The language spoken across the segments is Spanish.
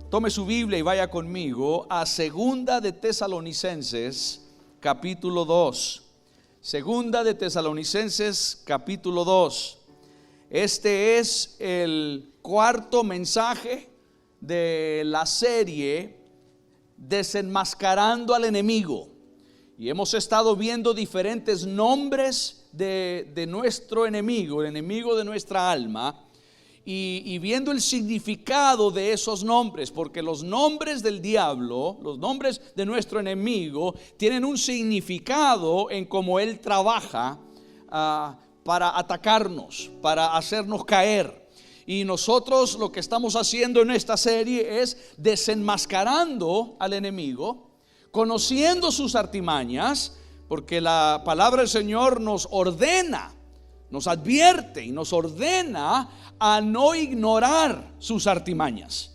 Tome su Biblia y vaya conmigo a Segunda de Tesalonicenses, capítulo 2. Segunda de Tesalonicenses, capítulo 2. Este es el cuarto mensaje de la serie Desenmascarando al Enemigo. Y hemos estado viendo diferentes nombres de nuestro enemigo, el enemigo de nuestra alma. Y viendo el significado de esos nombres, porque los nombres del diablo, los nombres de nuestro enemigo, tienen un significado en cómo él trabaja para atacarnos, para hacernos caer. Y nosotros lo que estamos haciendo en esta serie es desenmascarando al enemigo, conociendo sus artimañas, porque la palabra del Señor nos ordena, nos advierte y nos ordena a no ignorar sus artimañas,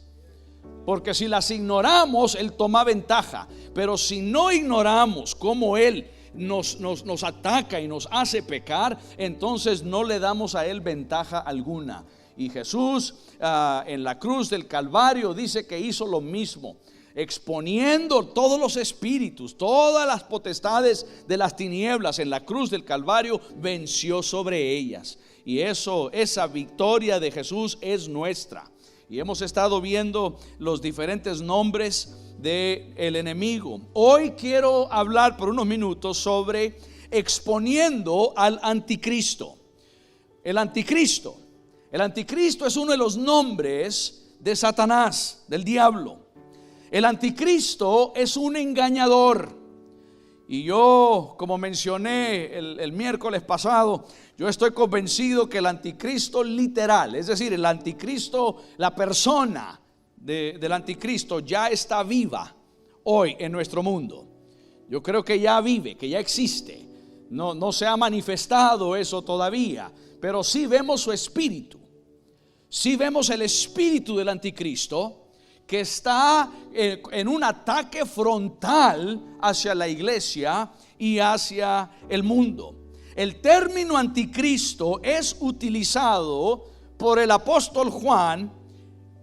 porque si las ignoramos, él toma ventaja. Pero si no ignoramos cómo él nos ataca y nos hace pecar, entonces no le damos a él ventaja alguna. Y Jesús en la cruz del Calvario dice que hizo lo mismo, exponiendo todos los espíritus, todas las potestades de las tinieblas. En la cruz del Calvario venció sobre ellas. Y esa victoria de Jesús es nuestra. Y hemos estado viendo los diferentes nombres del enemigo. Hoy quiero hablar por unos minutos sobre exponiendo al anticristo. El anticristo es uno de los nombres de Satanás, del diablo. El anticristo es un engañador. Y yo, como mencioné el miércoles pasado, yo estoy convencido que el anticristo literal, es decir, el anticristo, la persona del anticristo ya está viva hoy en nuestro mundo. Yo creo que ya vive, que ya existe. No se ha manifestado eso todavía, pero sí vemos su espíritu. Sí vemos el espíritu del anticristo, que está en un ataque frontal hacia la iglesia y hacia el mundo. El término anticristo es utilizado por el apóstol Juan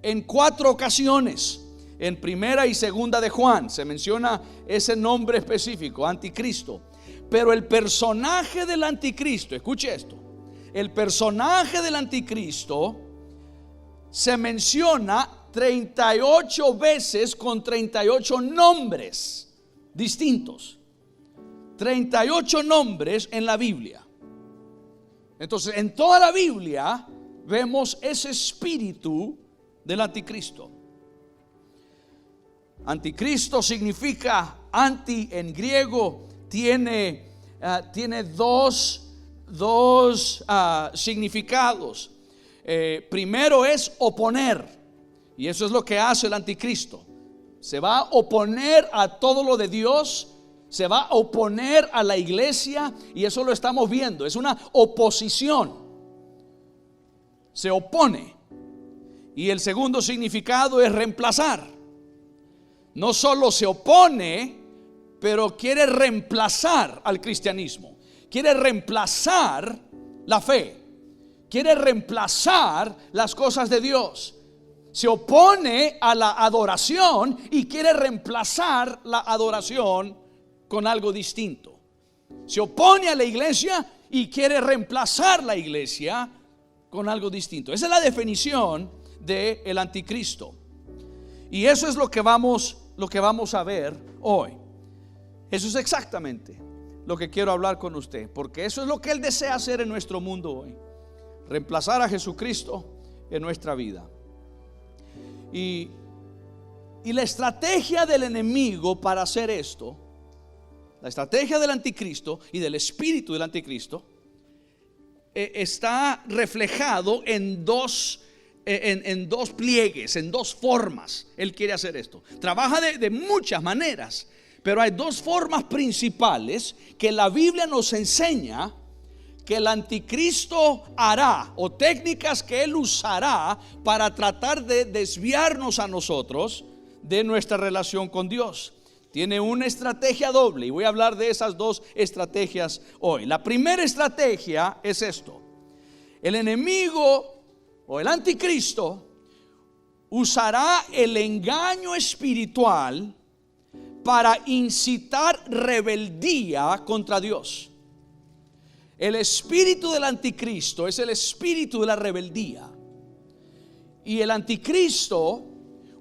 en 4 ocasiones. En primera y segunda de Juan se menciona ese nombre específico, anticristo. Pero el personaje del anticristo, escuche esto, el personaje del anticristo se menciona 38 veces con 38 nombres distintos. 38 nombres en la Biblia. Entonces, en toda la Biblia vemos ese espíritu del anticristo. Anticristo significa anti en griego, tiene dos significados. Primero es oponer. Y eso es lo que hace el anticristo. Se va a oponer a todo lo de Dios, se va a oponer a la iglesia, y eso lo estamos viendo. Es una oposición. Se opone. Y el segundo significado es reemplazar. No solo se opone, pero quiere reemplazar al cristianismo. Quiere reemplazar la fe. Quiere reemplazar las cosas de Dios. Se opone a la adoración y quiere reemplazar la adoración con algo distinto. Se opone a la iglesia y quiere reemplazar la iglesia con algo distinto. Esa es la definición del anticristo. Y eso es lo que vamos a ver hoy. Eso es exactamente lo que quiero hablar con usted, porque eso es lo que él desea hacer en nuestro mundo hoy. Reemplazar a Jesucristo en nuestra vida. Y la estrategia del enemigo para hacer esto, la estrategia del anticristo y del espíritu del anticristo, está reflejado en dos pliegues, en dos formas. Él quiere hacer esto. Trabaja de muchas maneras, pero hay dos formas principales que la Biblia nos enseña que el anticristo hará, o técnicas que él usará para tratar de desviarnos a nosotros de nuestra relación con Dios. Tiene una estrategia doble, y voy a hablar de esas dos estrategias hoy. La primera estrategia es esto: el enemigo o el anticristo usará el engaño espiritual para incitar rebeldía contra Dios. El espíritu del anticristo es el espíritu de la rebeldía. Y el anticristo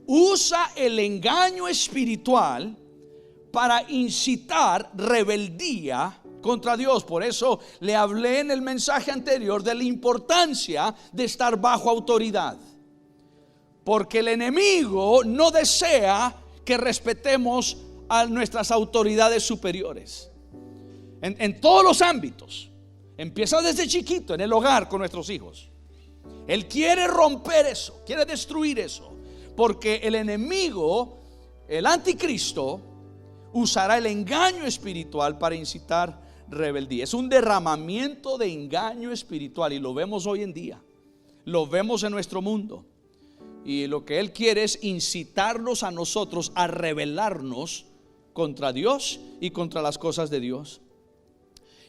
usa el engaño espiritual para incitar rebeldía contra Dios. Por eso le hablé en el mensaje anterior de la importancia de estar bajo autoridad. Porque el enemigo no desea que respetemos a nuestras autoridades superiores. En todos los ámbitos. Empieza desde chiquito, en el hogar con nuestros hijos. Él quiere romper eso, quiere destruir eso. Porque el enemigo, el anticristo, usará el engaño espiritual para incitar rebeldía. Es un derramamiento de engaño espiritual y lo vemos hoy en día. Lo vemos en nuestro mundo. Y lo que él quiere es incitarnos a nosotros a rebelarnos contra Dios y contra las cosas de Dios.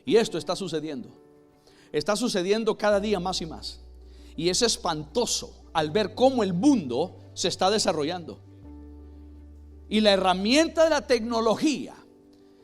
Y esto está sucediendo. Está sucediendo cada día más y más. Y es espantoso al ver cómo el mundo se está desarrollando. Y la herramienta de la tecnología,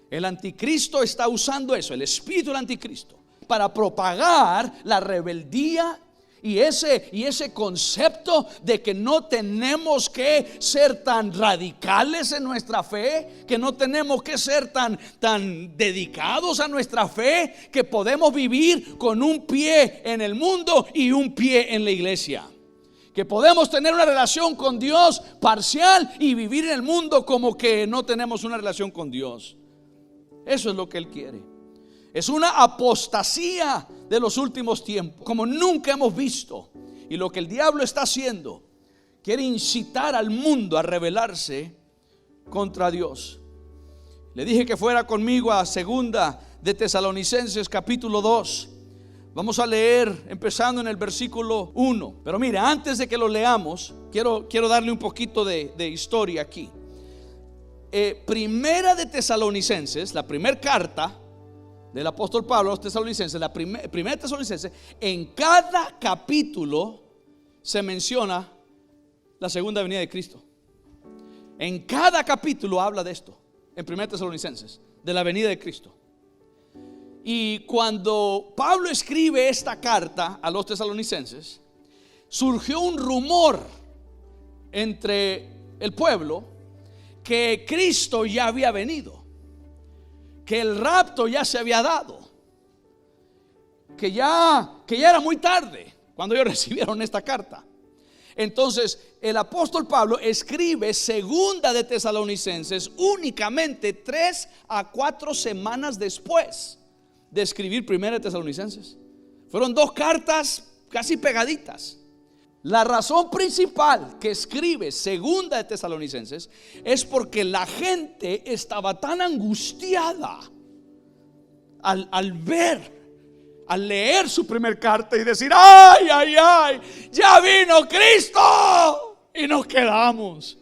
el anticristo está usando eso, el espíritu del anticristo, para propagar la rebeldía y ese concepto de que no tenemos que ser tan radicales en nuestra fe, que no tenemos que ser tan dedicados a nuestra fe, que podemos vivir con un pie en el mundo y un pie en la iglesia, que podemos tener una relación con Dios parcial y vivir en el mundo como que no tenemos una relación con Dios. Eso es lo que él quiere. Es una apostasía de los últimos tiempos, como nunca hemos visto. Y lo que el diablo está haciendo, quiere incitar al mundo a rebelarse contra Dios. Le dije que fuera conmigo a segunda de Tesalonicenses capítulo 2. Vamos a leer empezando en el versículo 1. Pero mire, antes de que lo leamos, quiero darle un poquito de historia aquí. Primera de Tesalonicenses, la primera carta del apóstol Pablo a los tesalonicenses, la primera Tesalonicenses, en cada capítulo se menciona la segunda venida de Cristo. En cada capítulo habla de esto, en primera Tesalonicenses, de la venida de Cristo. Y cuando Pablo escribe esta carta a los tesalonicenses, surgió un rumor entre el pueblo que Cristo ya había venido, que el rapto ya se había dado, que ya era muy tarde cuando ellos recibieron esta carta. Entonces el apóstol Pablo escribe segunda de Tesalonicenses únicamente 3 a 4 semanas después de escribir primera de Tesalonicenses. Fueron 2 cartas casi pegaditas. La razón principal que escribe segunda de Tesalonicenses es porque la gente estaba tan angustiada al leer su primer carta y decir: ay, ya vino Cristo y nos quedamos.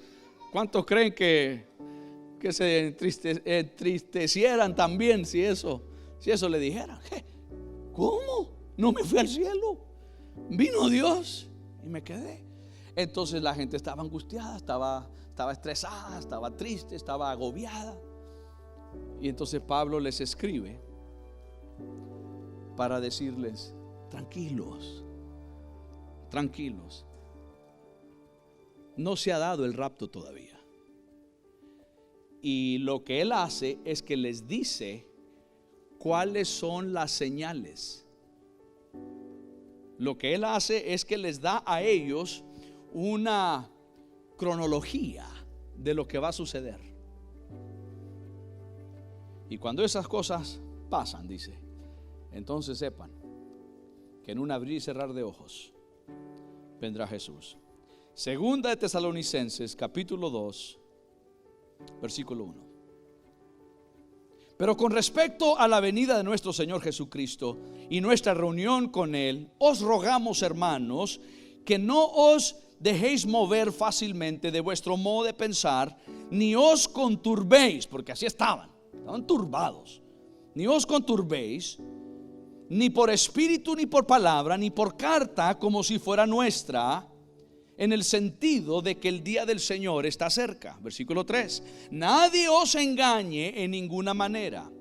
¿Cuántos creen que se entristecieran también si eso le dijeran? ¿Cómo? No me fui al cielo, vino Dios y me quedé. Entonces la gente estaba angustiada, estaba estresada, estaba triste, estaba agobiada. Y entonces Pablo les escribe para decirles: tranquilos, no se ha dado el rapto todavía. Y lo que él hace es que les dice cuáles son las señales. Lo que él hace es que les da a ellos una cronología de lo que va a suceder. Y cuando esas cosas pasan, dice, entonces sepan que en un abrir y cerrar de ojos vendrá Jesús. Segunda de Tesalonicenses capítulo 2 versículo 1. Pero con respecto a la venida de nuestro Señor Jesucristo y nuestra reunión con Él, os rogamos, hermanos, que no os dejéis mover fácilmente de vuestro modo de pensar, ni os conturbéis, porque así estaban turbados. Ni os conturbéis, ni por espíritu, ni por palabra, ni por carta, como si fuera nuestra, en el sentido de que el día del Señor está cerca. Versículo 3: nadie os engañe en ninguna manera,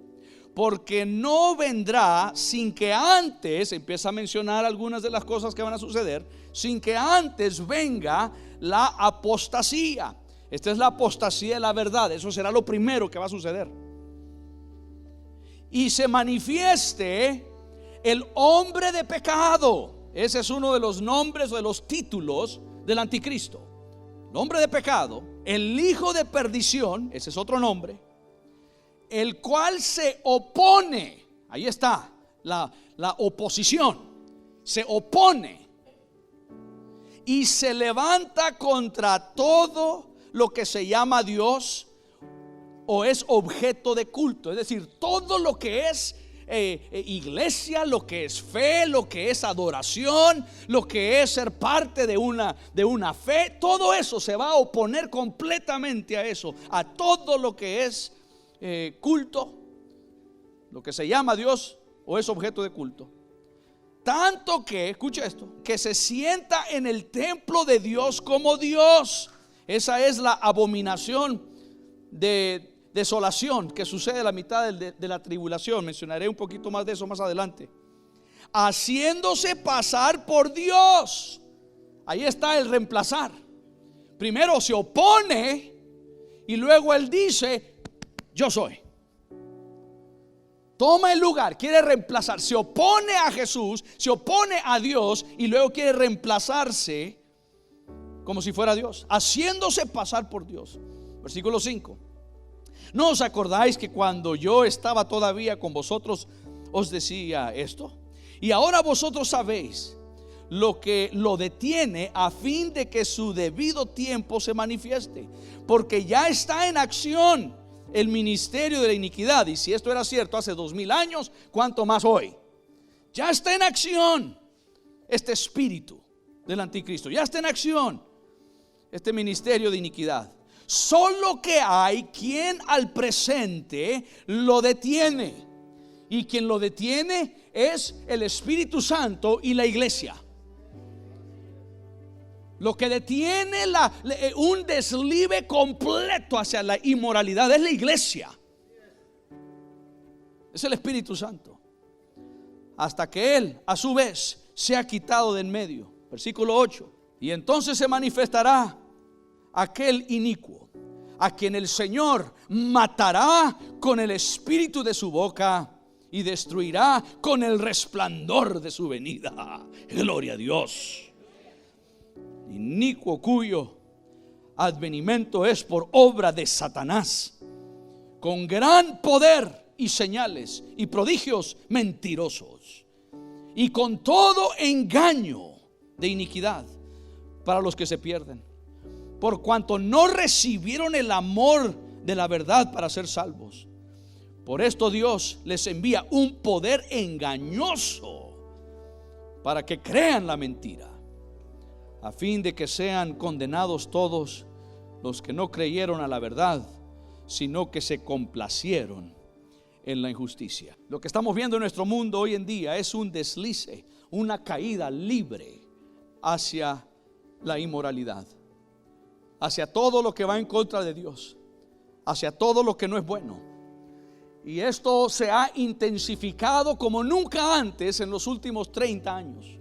porque no vendrá sin que antes, empieza a mencionar algunas de las cosas que van a suceder, sin que antes venga la apostasía. Esta es la apostasía de la verdad. Eso será lo primero que va a suceder. Y se manifieste el hombre de pecado. Ese es uno de los nombres o de los títulos del anticristo. El hombre de pecado, el hijo de perdición, ese es otro nombre, el cual se opone. Ahí está la oposición. Se opone y se levanta contra todo lo que se llama Dios o es objeto de culto. Es decir, todo lo que es iglesia, lo que es fe, lo que es adoración, lo que es ser parte de una fe, todo eso se va a oponer completamente a eso, a todo lo que es culto, lo que se llama Dios o es objeto de culto. Tanto que, escucha esto, que se sienta en el templo de Dios como Dios. Esa es la abominación de desolación que sucede a la mitad de la tribulación. Mencionaré un poquito más de eso más adelante. Haciéndose pasar por Dios. Ahí está el reemplazar. Primero se opone y luego él dice: yo soy. Toma el lugar, quiere reemplazar. Se opone a Jesús, se opone a Dios y luego quiere reemplazarse como si fuera Dios, haciéndose pasar por Dios. Versículo 5: ¿no os acordáis que cuando yo estaba todavía con vosotros os decía esto? Y ahora vosotros sabéis lo que lo detiene, a fin de que su debido tiempo se manifieste, porque ya está en acción el ministerio de la iniquidad. Y si esto era cierto hace 2000 años, ¿cuánto más hoy? Ya está en acción este espíritu del anticristo, ya está en acción este ministerio de iniquidad. Solo que hay quien al presente lo detiene, y quien lo detiene es el Espíritu Santo y la iglesia. Lo que detiene un deslive completo hacia la inmoralidad es la iglesia, es el Espíritu Santo, hasta que Él a su vez se ha quitado de en medio. Versículo 8: y entonces se manifestará aquel inicuo, a quien el Señor matará con el espíritu de su boca y destruirá con el resplandor de su venida. Gloria a Dios. Inicuo cuyo advenimiento es por obra de Satanás, con gran poder y señales y prodigios mentirosos, y con todo engaño de iniquidad para los que se pierden, por cuanto no recibieron el amor de la verdad para ser salvos. Por esto Dios les envía un poder engañoso para que crean la mentira, a fin de que sean condenados todos los que no creyeron a la verdad, sino que se complacieron en la injusticia. Lo que estamos viendo en nuestro mundo hoy en día es un deslice, una caída libre hacia la inmoralidad, hacia todo lo que va en contra de Dios, hacia todo lo que no es bueno. Y esto se ha intensificado como nunca antes en los últimos 30 años.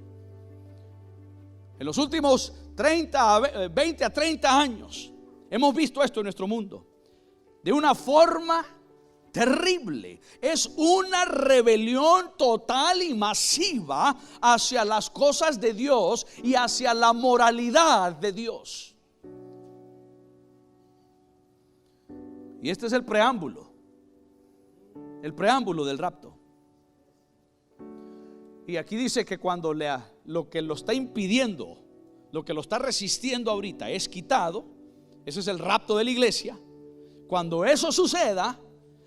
En los últimos 20 a 30 años hemos visto esto en nuestro mundo de una forma terrible. Es una rebelión total y masiva hacia las cosas de Dios y hacia la moralidad de Dios. Y este es el preámbulo del rapto. Y aquí dice que cuando lo que lo está impidiendo, lo que lo está resistiendo ahorita es quitado, ese es el rapto de la iglesia. Cuando eso suceda,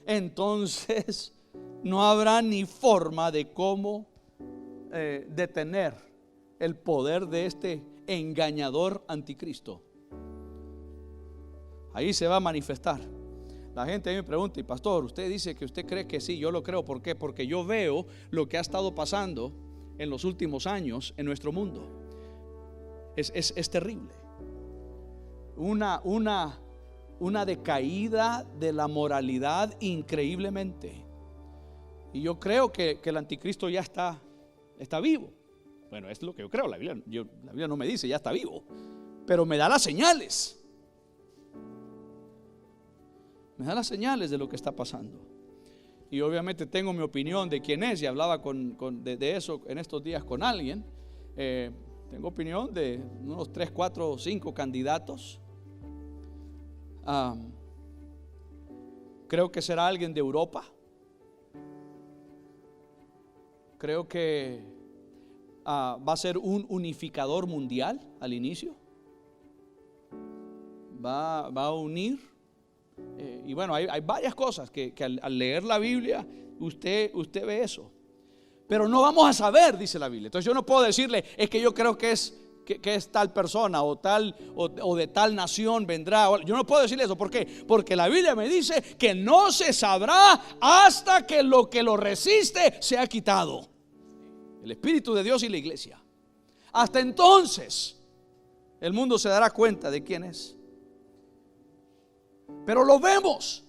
entonces no habrá ni forma de cómo detener el poder de este engañador anticristo. Ahí se va a manifestar. La gente a mí me pregunta: y pastor, usted dice que usted cree que sí. Yo lo creo. ¿Por qué? Porque yo veo lo que ha estado pasando en los últimos años en nuestro mundo. es terrible. Una decaída de la moralidad increíblemente. Y yo creo que el anticristo ya está vivo. Bueno, es lo que yo creo. La Biblia no me dice ya está vivo, pero me da las señales. Me da las señales de lo que está pasando. Y obviamente tengo mi opinión de quién es. Y hablaba de eso en estos días con alguien. Tengo opinión de unos 3, 4, 5 candidatos. Creo que será alguien de Europa. Creo que va a ser un unificador mundial al inicio. Va a unir. Y bueno, hay varias cosas que al leer la Biblia usted ve eso. Pero no vamos a saber, dice la Biblia. Entonces yo no puedo decirle, es que yo creo que es tal persona o de tal nación vendrá. Yo no puedo decirle eso. ¿Por qué? Porque la Biblia me dice que no se sabrá hasta que lo resiste sea quitado. El Espíritu de Dios y la iglesia. Hasta entonces el mundo se dará cuenta de quién es. Pero lo vemos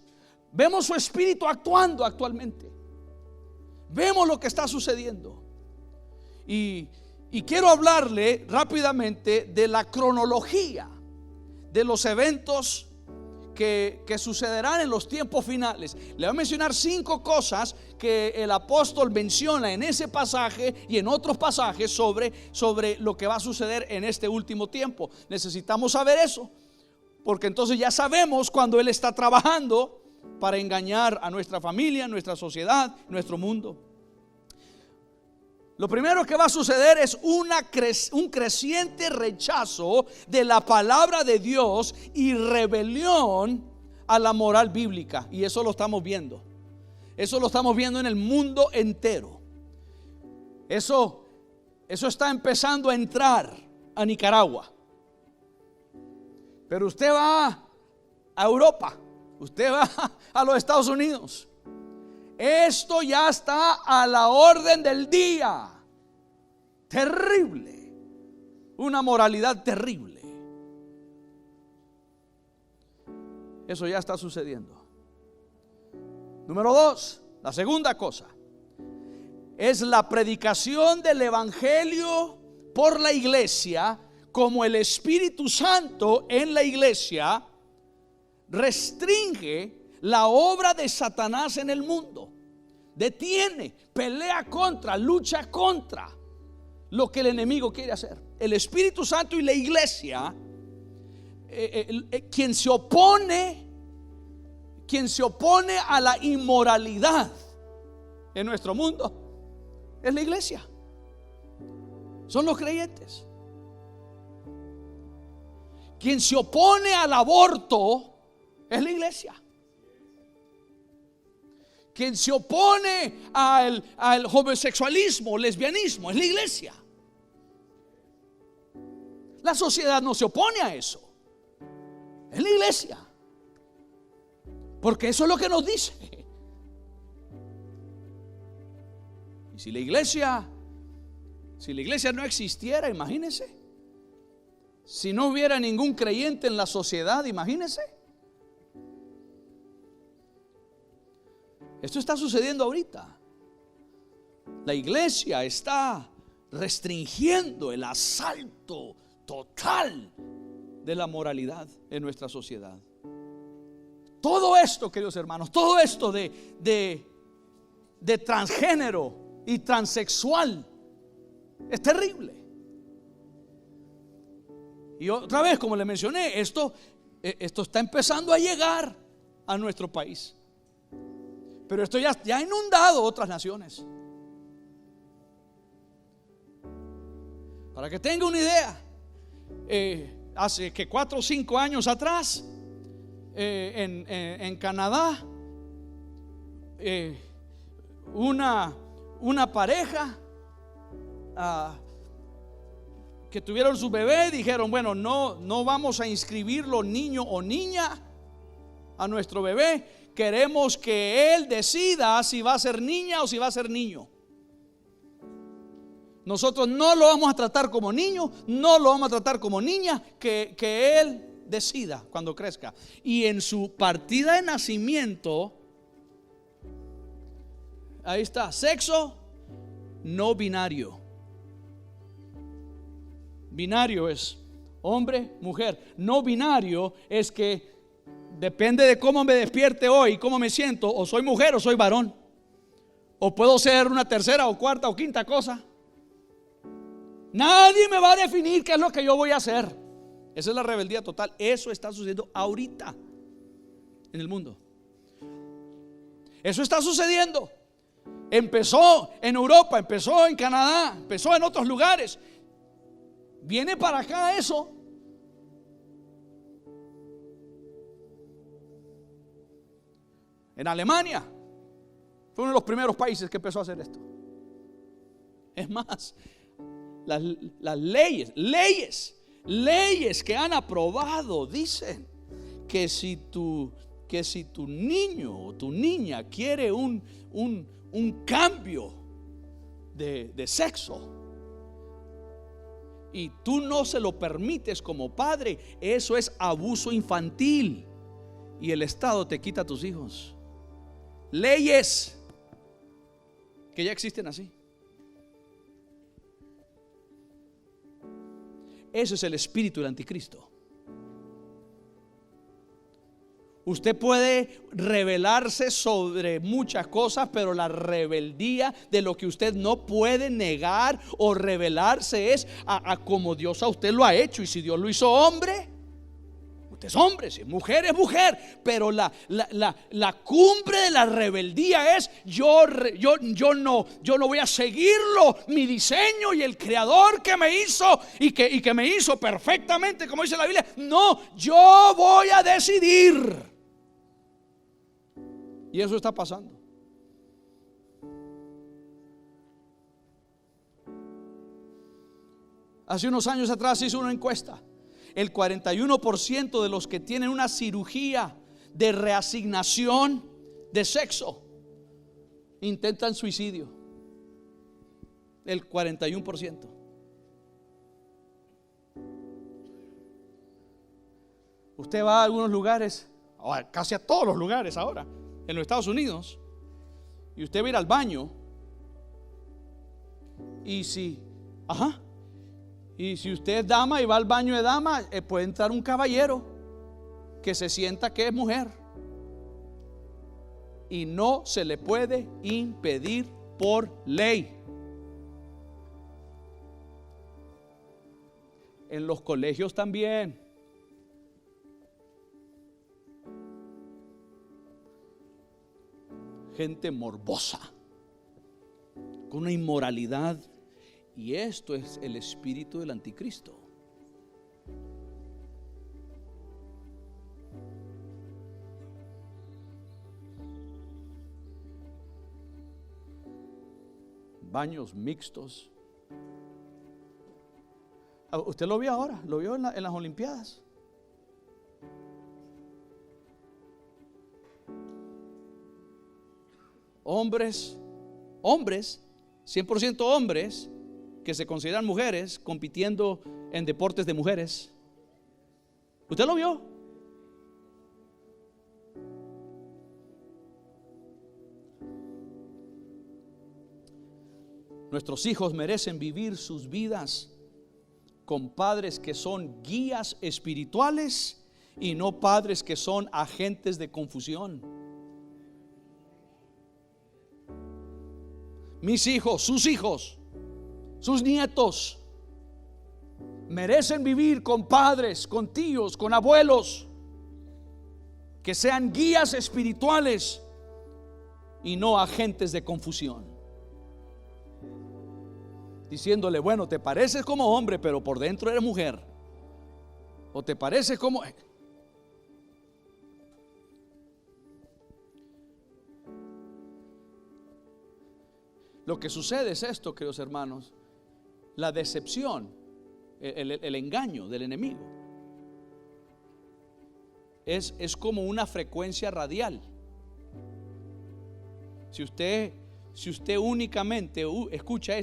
su espíritu actuando actualmente. Vemos lo que está sucediendo. Y quiero hablarle rápidamente de la cronología de los eventos que sucederán en los tiempos finales. Le voy a mencionar 5 cosas que el apóstol menciona en ese pasaje y en otros pasajes sobre lo que va a suceder en este último tiempo. Necesitamos saber eso, porque entonces ya sabemos cuando él está trabajando para engañar a nuestra familia, nuestra sociedad, nuestro mundo. Lo primero que va a suceder es un creciente rechazo de la palabra de Dios y rebelión a la moral bíblica. Y eso lo estamos viendo. Eso lo estamos viendo en el mundo entero. Eso está empezando a entrar a Nicaragua. Pero usted va a Europa, usted va a los Estados Unidos. Esto ya está a la orden del día. Terrible. Una moralidad terrible. Eso ya está sucediendo. Número 2, la segunda cosa es la predicación del evangelio por la iglesia, como el Espíritu Santo en la iglesia restringe la obra de Satanás en el mundo. Detiene, pelea contra, lucha contra lo que el enemigo quiere hacer. El Espíritu Santo y la iglesia, quien se opone a la inmoralidad en nuestro mundo es la iglesia. Son los creyentes. Quien se opone al aborto es la iglesia. Quien se opone al homosexualismo, lesbianismo, es la iglesia. La sociedad no se opone a eso. Es la iglesia. Porque eso es lo que nos dice. Y si la iglesia no existiera, imagínense. Si no hubiera ningún creyente en la sociedad, imagínense. Esto está sucediendo ahorita. La iglesia está restringiendo el asalto total de la moralidad en nuestra sociedad. Todo esto, queridos hermanos, todo esto de transgénero y transexual es terrible. Y otra vez, como le mencioné, esto está empezando a llegar a nuestro país. Pero esto ya ha inundado otras naciones. Para que tenga una idea, hace que 4 o 5 años atrás, en Canadá, una pareja que tuvieron su bebé dijeron: bueno, no vamos a inscribirlo niño o niña a nuestro bebé. Queremos que él decida si va a ser niña o si va a ser niño. Nosotros no lo vamos a tratar como niño, no lo vamos a tratar como niña, que él decida cuando crezca. Y en su partida de nacimiento, ahí está, sexo no binario. Binario es hombre, mujer. No binario es que depende de cómo me despierte hoy, cómo me siento, o soy mujer o soy varón, o puedo ser una tercera o cuarta o quinta cosa. Nadie me va a definir qué es lo que yo voy a hacer. Esa es la rebeldía total. Eso está sucediendo ahorita en el mundo. Eso está sucediendo. Empezó en Europa, empezó en Canadá, empezó en otros lugares. Viene para acá eso. En Alemania fue uno de los primeros países que empezó a hacer esto. Es más, las leyes que han aprobado dicen que si tu niño o tu niña quiere un cambio de sexo y tú no se lo permites como padre, eso es abuso infantil y el Estado te quita a tus hijos. Leyes que ya existen así. Eso es el espíritu del anticristo. Usted puede rebelarse sobre muchas cosas, pero la rebeldía de lo que usted no puede negar o rebelarse es a como Dios a usted lo ha hecho. Y si Dios lo hizo hombre, usted es hombre. Si es mujer, pero la cumbre de la rebeldía es yo no voy a seguirlo, mi diseño y el creador que me hizo y que me hizo perfectamente como dice la Biblia. No, yo voy a decidir. Y eso está pasando. Hace unos años atrás hizo una encuesta. El 41% de los que tienen una cirugía de reasignación de sexo intentan suicidio. El 41%. Usted va a algunos lugares, casi a todos los lugares ahora, en los Estados Unidos, y usted va a ir al baño, y si usted es dama y va al baño de dama, puede entrar un caballero que se sienta que es mujer y no se le puede impedir por ley. En los colegios también. Gente morbosa, con una inmoralidad. Y esto es el espíritu del anticristo. Baños mixtos. Usted lo vio ahora, lo vio en las Olimpiadas. Hombres, 100% hombres que se consideran mujeres compitiendo en deportes de mujeres. ¿Usted lo vio? Nuestros hijos merecen vivir sus vidas con padres que son guías espirituales y no padres que son agentes de confusión. Mis hijos, sus nietos merecen vivir con padres, con tíos, con abuelos que sean guías espirituales y no agentes de confusión, diciéndole: bueno, te pareces como hombre, pero por dentro eres mujer, o te pareces como... Lo que sucede es esto, queridos hermanos: la decepción, el engaño del enemigo es como una frecuencia radial. Si usted únicamente escucha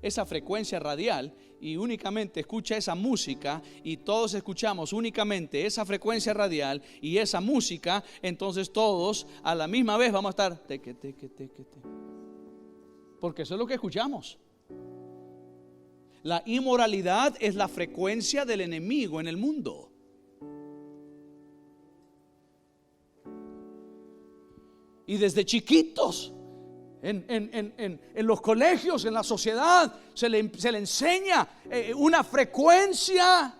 esa frecuencia radial y únicamente escucha esa música, y todos escuchamos únicamente esa frecuencia radial y esa música, entonces todos a la misma vez vamos a estar teque, teque, teque, teque. Porque eso es lo que escuchamos. La inmoralidad es la frecuencia del enemigo en el mundo. Y desde chiquitos, en los colegios, en la sociedad, se le enseña una frecuencia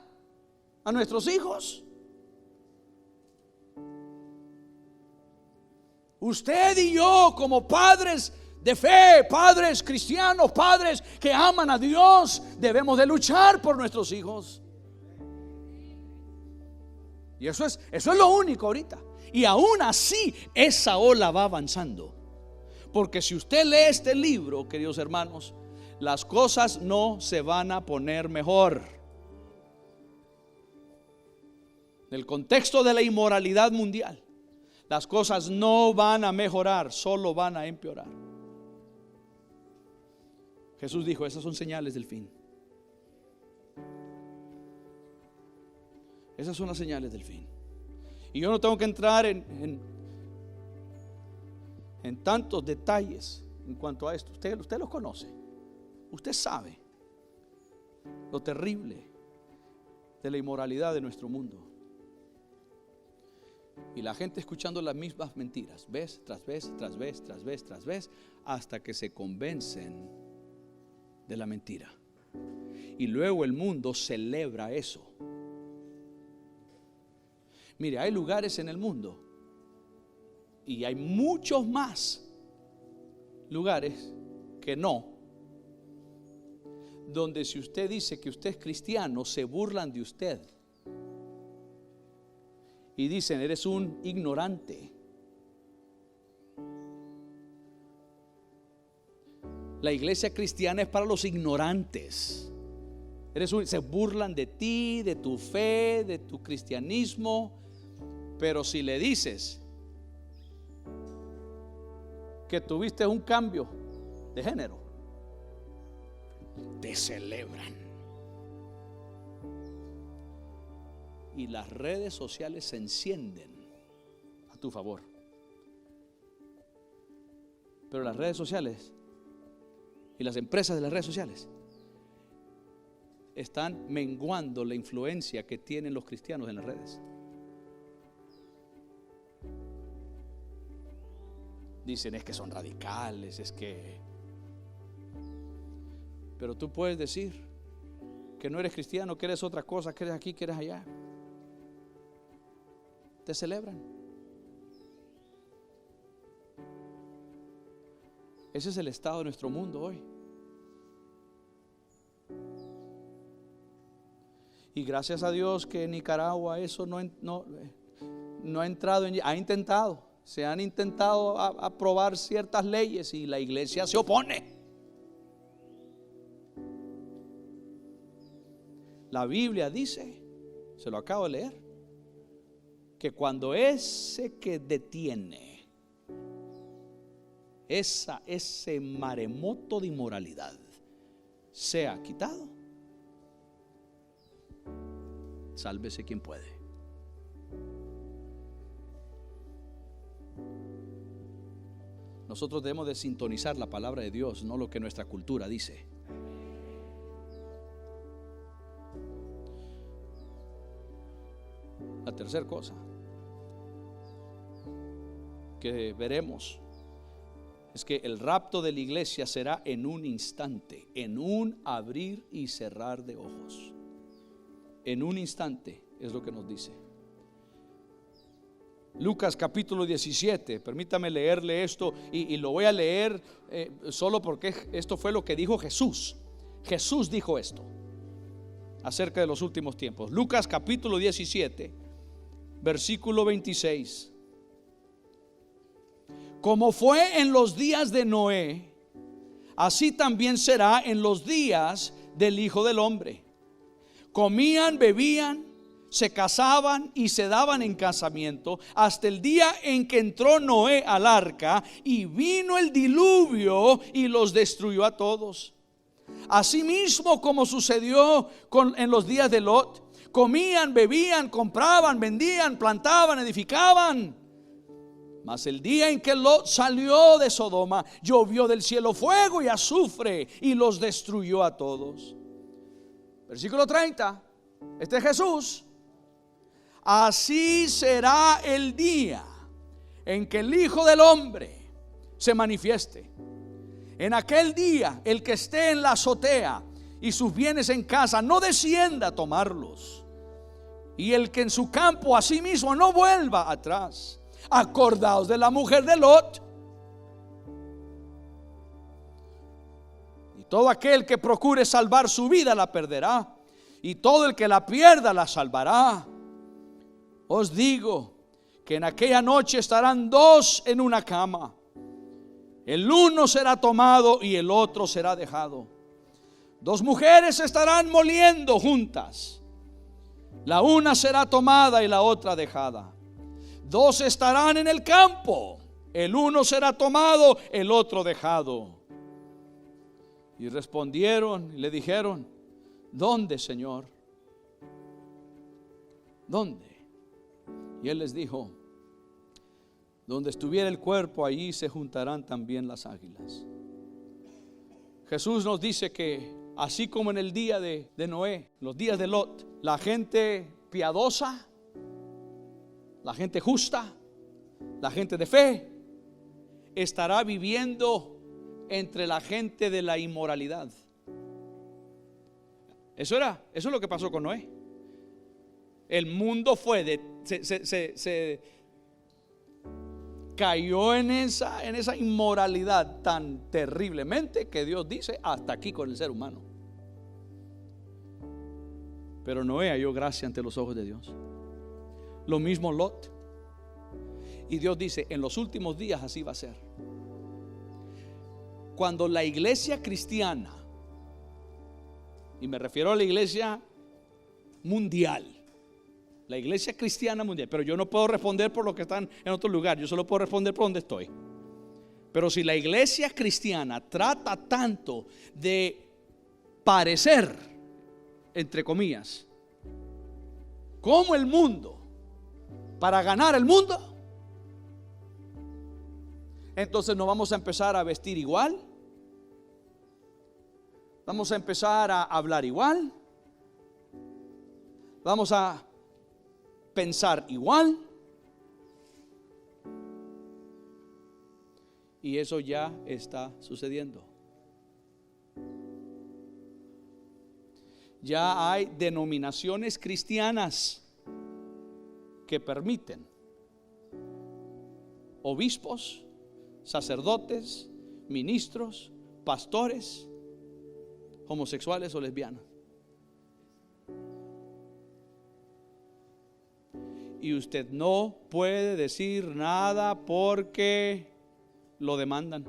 a nuestros hijos. Usted y yo, como padres de fe, padres cristianos, padres que aman a Dios, debemos de luchar por nuestros hijos. Y eso es lo único ahorita. Y aún así esa ola va avanzando. Porque si usted lee este libro, queridos hermanos, las cosas no se van a poner mejor. En el contexto de la inmoralidad mundial, las cosas no van a mejorar, solo van a empeorar. Jesús dijo, esas son señales del fin. Esas son las señales del fin. Y yo no tengo que entrar en tantos detalles en cuanto a esto. Usted los conoce. Usted sabe lo terrible de la inmoralidad de nuestro mundo. Y la gente escuchando las mismas mentiras, vez tras vez, tras vez, tras vez, tras vez, hasta que se convencen de la mentira. Y luego el mundo celebra eso. Mire, hay lugares en el mundo, y hay muchos más lugares que no, donde si usted dice que usted es cristiano, se burlan de usted y dicen, eres un ignorante. La iglesia cristiana es para los ignorantes. Se burlan de ti, de tu fe, de tu cristianismo. Pero si le dices que tuviste un cambio de género, te celebran. Y las redes sociales se encienden a tu favor. Pero las redes sociales y las empresas de las redes sociales están menguando la influencia que tienen los cristianos en las redes. Dicen, es que son radicales, es que... Pero tú puedes decir que no eres cristiano, que eres otra cosa, que eres aquí, que eres allá. Te celebran. Ese es el estado de nuestro mundo hoy. Y gracias a Dios que en Nicaragua eso no ha entrado, se han intentado aprobar ciertas leyes y la iglesia se opone. La Biblia dice, se lo acabo de leer, que cuando ese que detiene ese maremoto de inmoralidad sea quitado, sálvese quien puede. Nosotros debemos de sintonizar la palabra de Dios, no lo que nuestra cultura dice. La tercera cosa que veremos es que el rapto de la iglesia será en un instante, en un abrir y cerrar de ojos. En un instante es lo que nos dice Lucas capítulo 17. Permítame leerle esto y lo voy a leer solo porque esto fue lo que dijo Jesús. Jesús dijo esto acerca de los últimos tiempos. Lucas capítulo 17, versículo 26. Como fue en los días de Noé, así también será en los días del Hijo del Hombre. Comían, bebían, se casaban y se daban en casamiento hasta el día en que entró Noé al arca y vino el diluvio y los destruyó a todos. Asimismo como sucedió en los días de Lot, comían, bebían, compraban, vendían, plantaban, edificaban. Mas el día en que Lot salió de Sodoma, llovió del cielo fuego y azufre y los destruyó a todos. Versículo 30. Este es Jesús. Así será el día en que el Hijo del Hombre se manifieste. En aquel día, el que esté en la azotea y sus bienes en casa, no descienda a tomarlos. Y el que en su campo asimismo no vuelva atrás. Acordaos de la mujer de Lot. Y todo aquel que procure salvar su vida la perderá, y todo el que la pierda la salvará. Os digo que en aquella noche estarán dos en una cama, el uno será tomado y el otro será dejado. Dos mujeres estarán moliendo juntas, la una será tomada y la otra dejada. Dos estarán en el campo, el uno será tomado, el otro dejado. Y respondieron y le dijeron: ¿dónde, Señor? ¿Dónde? Y él les dijo: donde estuviera el cuerpo, allí se juntarán también las águilas. Jesús nos dice que así como en el día de Noé, los días de Lot, la gente piadosa, la gente justa, la gente de fe, estará viviendo entre la gente de la inmoralidad. Eso es lo que pasó con Noé. El mundo fue se cayó en esa inmoralidad tan terriblemente que Dios dice: hasta aquí con el ser humano. Pero Noé halló gracia ante los ojos de Dios. Lo mismo Lot. Y Dios dice: en los últimos días así va a ser. Cuando la iglesia cristiana, y me refiero a la iglesia mundial, la iglesia cristiana mundial, pero yo no puedo responder por los que están en otro lugar, yo solo puedo responder por donde estoy. Pero si la iglesia cristiana trata tanto de parecer, entre comillas, como el mundo, para ganar el mundo, entonces nos vamos a empezar a vestir igual, vamos a empezar a hablar igual, vamos a pensar igual, y eso ya está sucediendo. Ya hay denominaciones cristianas que permiten obispos, sacerdotes, ministros, pastores, homosexuales o lesbianas. Y usted no puede decir nada porque lo demandan.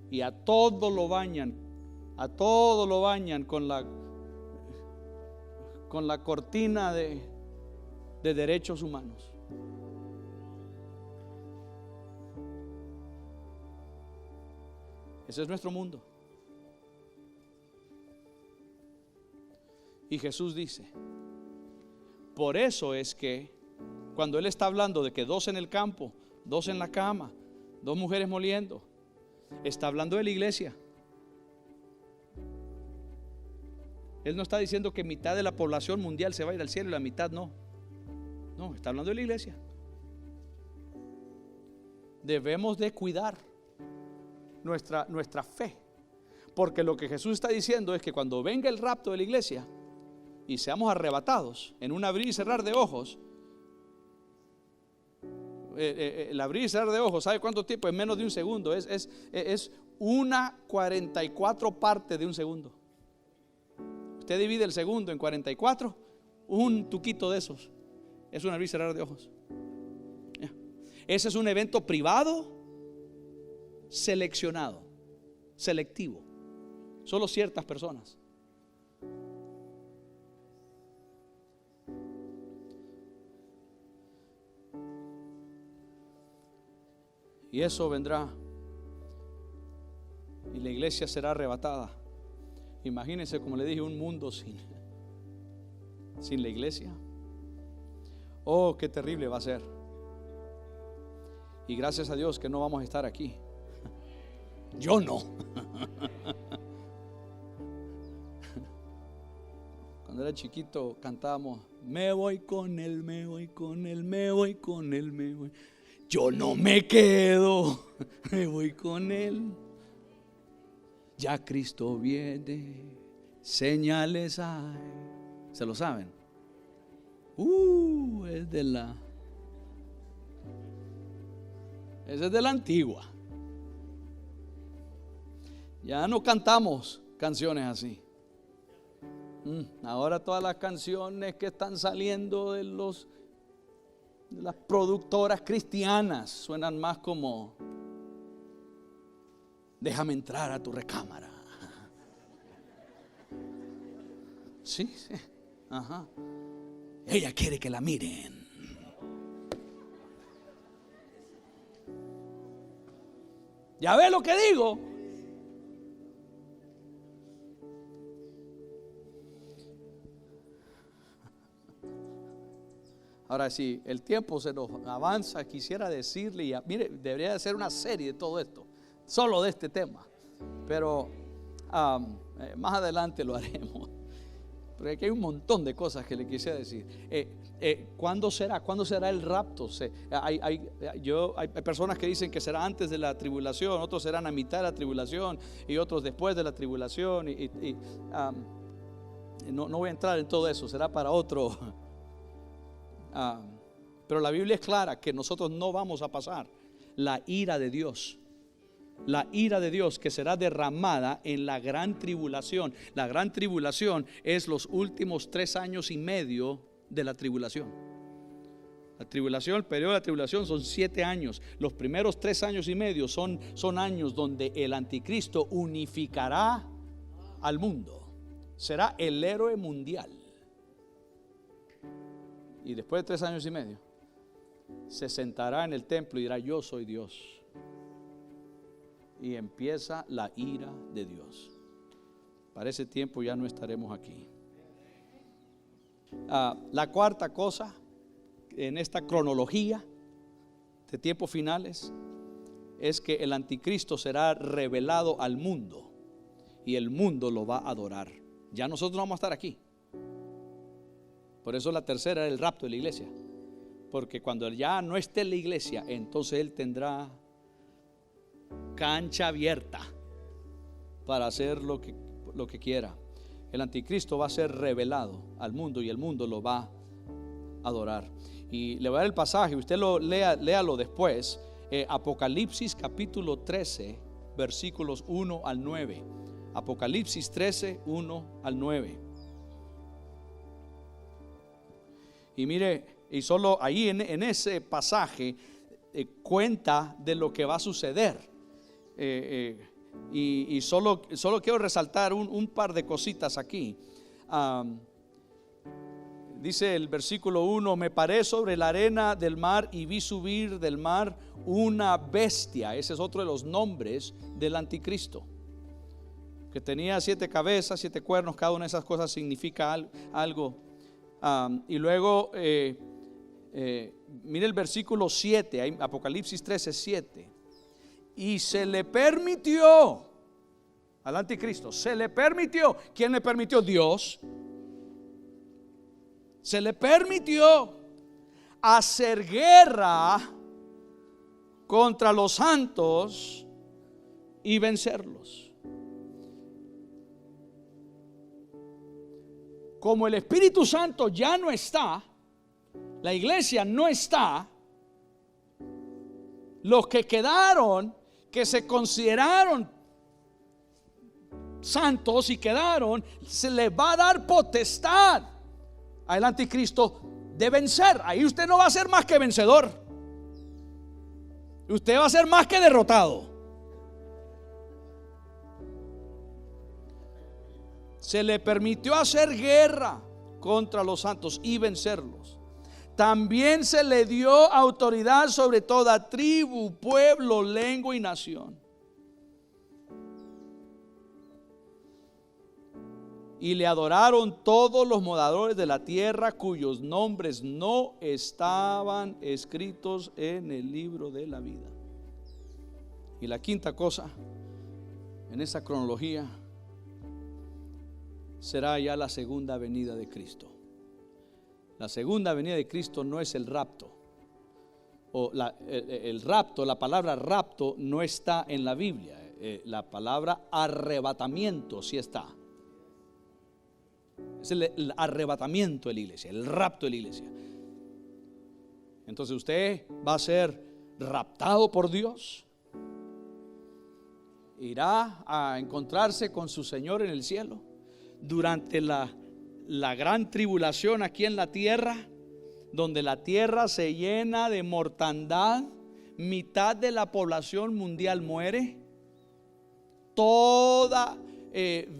Y a todo lo bañan con la cortina de derechos humanos. Ese es nuestro mundo. Y Jesús dice, por eso es que cuando Él está hablando de que dos en el campo, dos en la cama, dos mujeres moliendo, está hablando de la iglesia. Él no está diciendo que mitad de la población mundial se va a ir al cielo y la mitad no. No, está hablando de la iglesia. Debemos de cuidar nuestra fe, porque lo que Jesús está diciendo es que cuando venga el rapto de la iglesia y seamos arrebatados en un abrir y cerrar de ojos, el abrir y cerrar de ojos, ¿sabe cuánto tiempo? Es menos de un segundo, es 1/44 parte de un segundo. Usted divide el segundo en 44, un tuquito de esos es un abrir y cerrar de ojos. Ese es un evento privado, seleccionado, selectivo, solo ciertas personas. Y eso vendrá. Y la iglesia será arrebatada. Imagínense, como le dije, un mundo sin la iglesia. Oh, qué terrible va a ser. Y gracias a Dios que no vamos a estar aquí. Yo no. Cuando era chiquito cantábamos: me voy con él, me voy con él, me voy con él, me voy. Yo no me quedo, me voy con él. Ya Cristo viene, señales hay. ¿Se lo saben? Esa es de la antigua. Ya no cantamos canciones así. Ahora todas las canciones que están saliendo de las productoras cristianas suenan más como: déjame entrar a tu recámara. Sí, sí. Ajá. Ella quiere que la miren. ¿Ya ve lo que digo? Ahora, si el tiempo se nos avanza, quisiera decirle, mire, debería de ser una serie de todo esto, solo de este tema, pero más adelante lo haremos, porque aquí hay un montón de cosas que le quisiera decir. ¿Cuándo será? ¿Cuándo será el rapto? Hay personas que dicen que será antes de la tribulación, otros serán a mitad de la tribulación y otros después de la tribulación. No voy a entrar en todo eso, será para otro. Pero la Biblia es clara que nosotros no vamos a pasar la ira de Dios. La ira de Dios que será derramada en la gran tribulación. La gran tribulación es los últimos 3 años y medio de la tribulación. La tribulación, el periodo de la tribulación son 7 años. Los primeros 3 años y medio son años donde el anticristo unificará al mundo. Será el héroe mundial. Y después de 3 años y medio se sentará en el templo y dirá: yo soy Dios. Y empieza la ira de Dios. Para ese tiempo ya no estaremos aquí. La cuarta cosa en esta cronología de tiempos finales es que el anticristo será revelado al mundo y el mundo lo va a adorar. Ya nosotros no vamos a estar aquí. Por eso la tercera es el rapto de la iglesia, porque cuando ya no esté en la iglesia, entonces él tendrá cancha abierta para hacer lo que quiera. El anticristo va a ser revelado al mundo y el mundo lo va a adorar. Y le voy a dar el pasaje, usted lo léalo después. Apocalipsis capítulo 13 versículos 1 al 9. Apocalipsis 13, 1 al 9. Y mire, y solo ahí en ese pasaje cuenta de lo que va a suceder. Y solo quiero resaltar un par de cositas aquí. Dice el versículo 1: me paré sobre la arena del mar y vi subir del mar una bestia. Ese es otro de los nombres del anticristo, que tenía 7 cabezas, 7 cuernos. Cada una de esas cosas significa algo. Y luego mire el versículo 7, Apocalipsis 13, 7. Y se le permitió al anticristo, se le permitió. ¿Quién le permitió? Dios. Se le permitió hacer guerra contra los santos y vencerlos. Como el Espíritu Santo ya no está, la iglesia no está, los que quedaron, que se consideraron santos y quedaron, se les va a dar potestad al anticristo de vencer. Ahí usted no va a ser más que vencedor, usted va a ser más que derrotado. Se le permitió hacer guerra contra los santos y vencerlos. También se le dio autoridad sobre toda tribu, pueblo, lengua y nación. Y le adoraron todos los moradores de la tierra cuyos nombres no estaban escritos en el libro de la vida. Y la quinta cosa en esa cronología será ya la segunda venida de Cristo. La segunda venida de Cristo no es el rapto. El rapto, la palabra rapto no está en la Biblia. La palabra arrebatamiento sí está. Es el arrebatamiento de la iglesia, el rapto de la iglesia. Entonces usted va a ser raptado por Dios. Irá a encontrarse con su Señor en el cielo durante la gran tribulación aquí en la tierra, donde la tierra se llena de mortandad. Mitad de la población mundial muere. Toda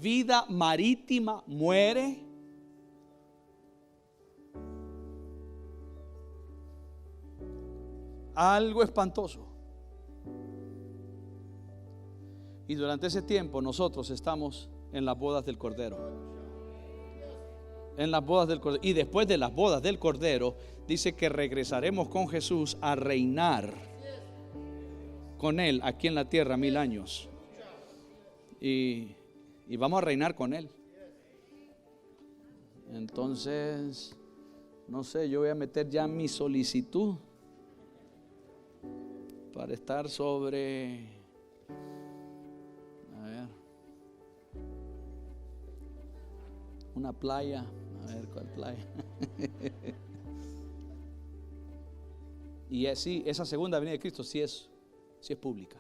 vida marítima muere. Algo espantoso. Y durante ese tiempo nosotros estamos en las bodas del Cordero. En las bodas del Cordero. Y después de las bodas del Cordero, dice que regresaremos con Jesús a reinar con Él aquí en la tierra 1000 años. Y vamos a reinar con Él. Entonces, no sé, yo voy a meter ya mi solicitud para estar sobre, a ver, una playa. A ver cuál playa. Y así, esa segunda venida de Cristo sí es pública.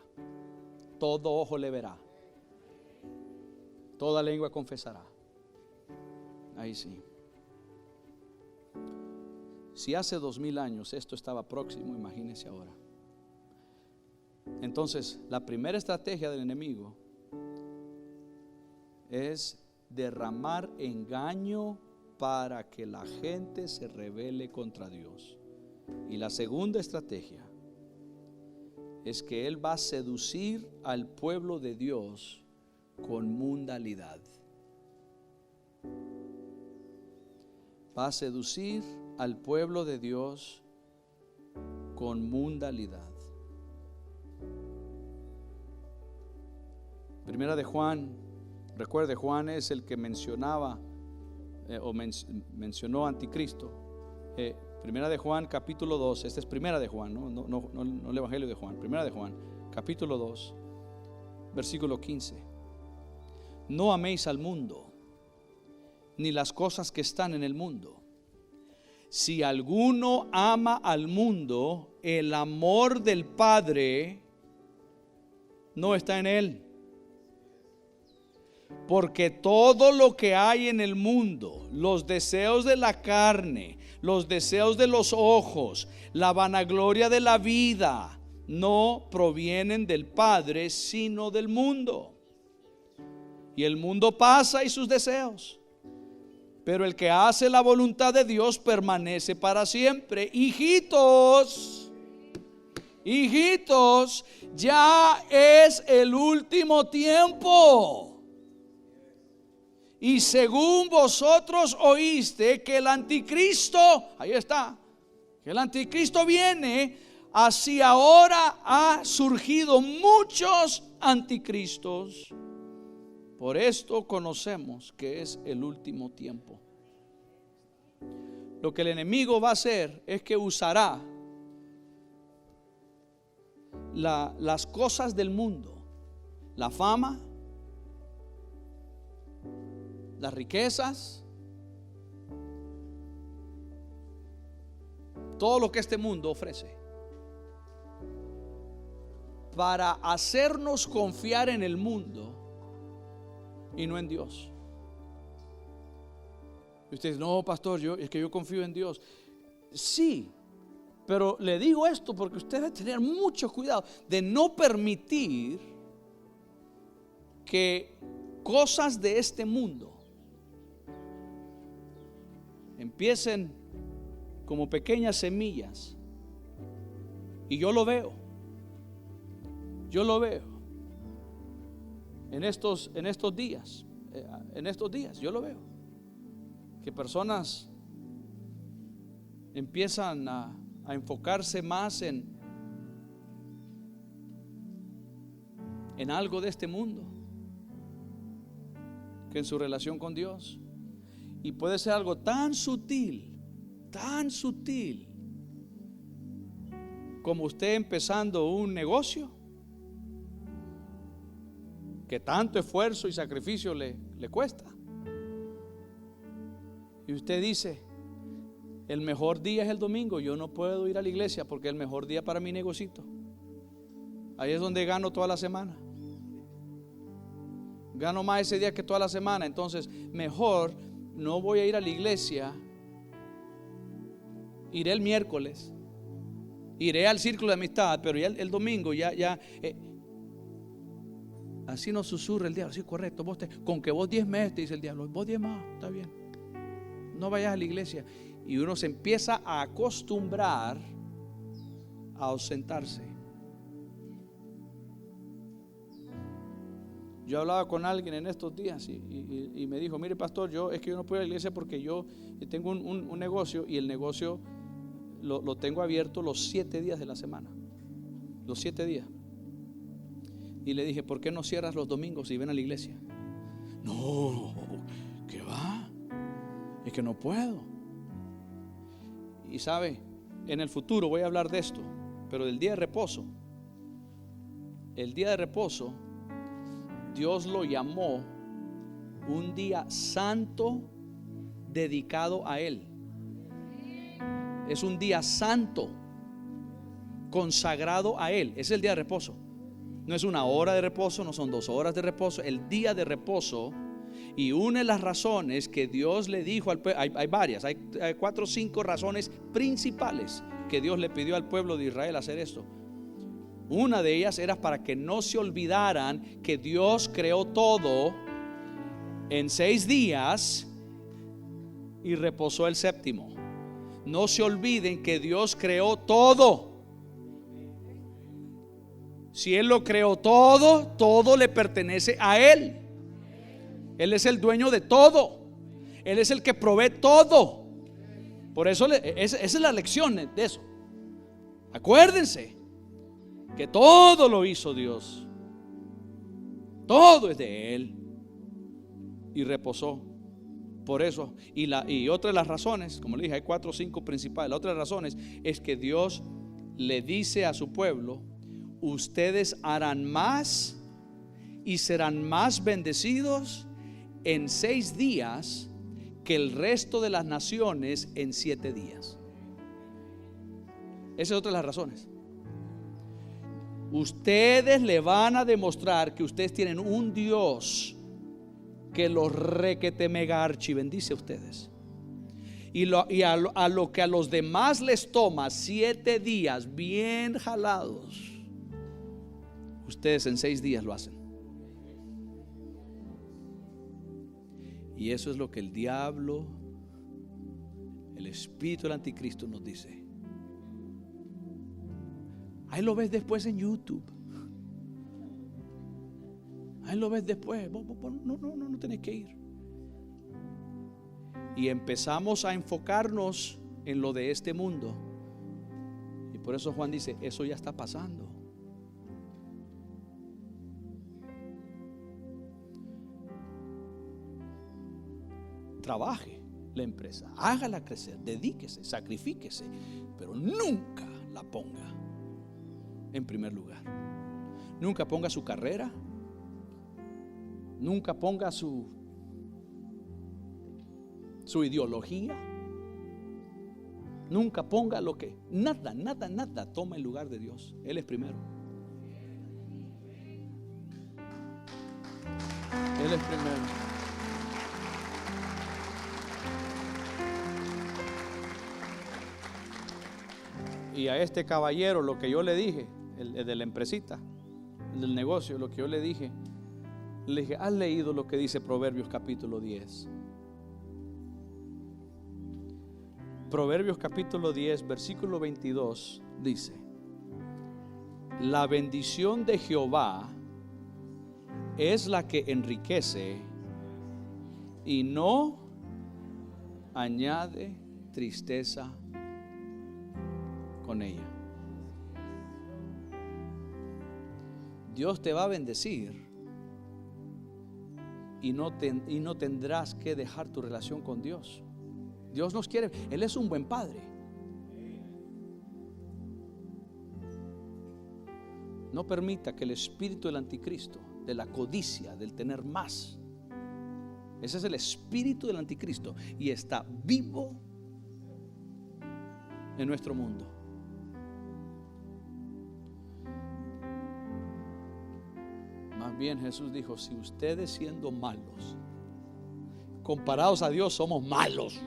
Todo ojo le verá, toda lengua confesará. Ahí sí. Si hace 2000 años esto estaba próximo, imagínense ahora. Entonces, la primera estrategia del enemigo es derramar engaño para que la gente se rebele contra Dios. Y la segunda estrategia es que él va a seducir al pueblo de Dios con mundanalidad. Va a seducir al pueblo de Dios con mundanalidad. Primera de Juan, recuerde, Juan es el que mencionaba mencionó anticristo. Primera de Juan capítulo 2, esta es primera de Juan, no el evangelio de Juan. Primera de Juan capítulo 2 versículo 15. No améis al mundo ni las cosas que están en el mundo. Si alguno ama al mundo, el amor del Padre no está en él. Porque todo lo que hay en el mundo, los deseos de la carne, los deseos de los ojos, la vanagloria de la vida, no provienen del Padre, sino del mundo. Y el mundo pasa y sus deseos, pero el que hace la voluntad de Dios permanece para siempre. Hijitos, ya es el último tiempo. Y según vosotros oíste que el anticristo, ahí está, que el anticristo viene, así ahora ha surgido muchos anticristos. Por esto conocemos que es el último tiempo. Lo que el enemigo va a hacer es que usará las cosas del mundo, la fama, las riquezas, todo lo que este mundo ofrece, para hacernos confiar en el mundo y no en Dios. Y usted dice, no, pastor, es que yo confío en Dios. Sí, pero le digo esto porque usted debe tener mucho cuidado de no permitir que cosas de este mundo empiecen como pequeñas semillas. Y yo lo veo. Yo lo veo. En estos días. Yo lo veo. Que personas empiezan a enfocarse más en algo de este mundo que en su relación con Dios. Y puede ser algo tan sutil como usted empezando un negocio que tanto esfuerzo y sacrificio le cuesta. Y usted dice: el mejor día es el domingo, yo no puedo ir a la iglesia porque es el mejor día para mi negocito. Ahí es donde gano toda la semana. Gano más ese día que toda la semana. Entonces mejor no voy a ir a la iglesia. Iré el miércoles, iré al círculo de amistad, pero ya el domingo así nos susurra el diablo. Sí, correcto, con que vos diezmes, te dice el diablo, vos diezmas, está bien, no vayas a la iglesia. Y uno se empieza a acostumbrar a ausentarse. Yo hablaba con alguien en estos días y me dijo: mire, pastor, yo no puedo ir a la iglesia porque yo tengo un negocio, y el negocio lo tengo abierto los 7 días de la semana. Los 7 días. Y le dije: ¿por qué no cierras los domingos y ven a la iglesia? No, ¿qué va? Es que no puedo. Y sabe, en el futuro voy a hablar de esto, pero del día de reposo. El día de reposo, Dios lo llamó un día santo dedicado a Él. Es un día santo, consagrado a Él. Es el día de reposo. No es una hora de reposo, no son 2 horas de reposo. El día de reposo. Y una de las razones que Dios le dijo al pueblo, hay varias, hay 4 o 5 razones principales que Dios le pidió al pueblo de Israel hacer esto. Una de ellas era para que no se olvidaran que Dios creó todo en 6 días y reposó el séptimo. No se olviden que Dios creó todo. Si Él lo creó todo, todo le pertenece a Él. Él es el dueño de todo. Él es el que provee todo. Por eso esa es la lección de eso. Acuérdense que todo lo hizo Dios. Todo es de Él. Y reposó. Por eso, y otra de las razones, como le dije, hay 4 o 5 principales. La otra de las razones es que Dios le dice a su pueblo: ustedes harán más y serán más bendecidos en 6 días que el resto de las naciones en 7 días. Esa es otra de las razones. Ustedes le van a demostrar que ustedes tienen un Dios que los requete mega archi bendice a ustedes. Y a lo que a los demás les toma 7 días bien jalados, ustedes en 6 días lo hacen. Y eso es lo que el diablo, el espíritu del anticristo nos dice. Ahí lo ves después en YouTube. Ahí lo ves después. No tenés que ir. Y empezamos a enfocarnos en lo de este mundo. Y por eso Juan dice: eso ya está pasando. Trabaje la empresa, hágala crecer, dedíquese, sacrifíquese, pero nunca la ponga en primer lugar. Nunca ponga su carrera, nunca ponga su ideología, nunca ponga lo que nada toma el lugar de Dios. Él es primero. Él es primero. Y a este caballero, lo que yo le dije, el de la empresita, el del negocio, lo que yo le dije, ¿has leído lo que dice Proverbios capítulo 10? Proverbios capítulo 10, versículo 22 dice: la bendición de Jehová es la que enriquece y no añade tristeza con ella. Dios te va a bendecir y no tendrás que dejar tu relación con Dios. Dios nos quiere, Él es un buen padre. No permita que el espíritu del anticristo, de la codicia, del tener más, ese es el espíritu del anticristo y está vivo en nuestro mundo. Más bien Jesús dijo: si ustedes siendo malos, comparados a Dios somos malos,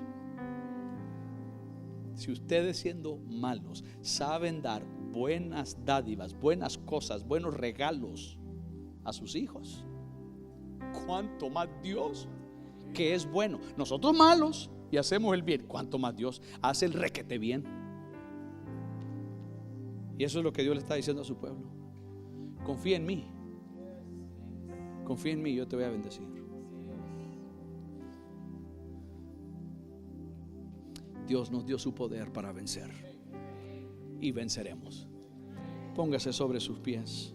si ustedes siendo malos saben dar buenas dádivas, buenas cosas, buenos regalos a sus hijos, ¿cuánto más Dios, que es bueno? Nosotros malos y hacemos el bien, ¿cuánto más Dios hace el requete bien? Y eso es lo que Dios le está diciendo a su pueblo: confía en mí, confía en mí, yo te voy a bendecir. Dios nos dio su poder para vencer y venceremos. Póngase sobre sus pies.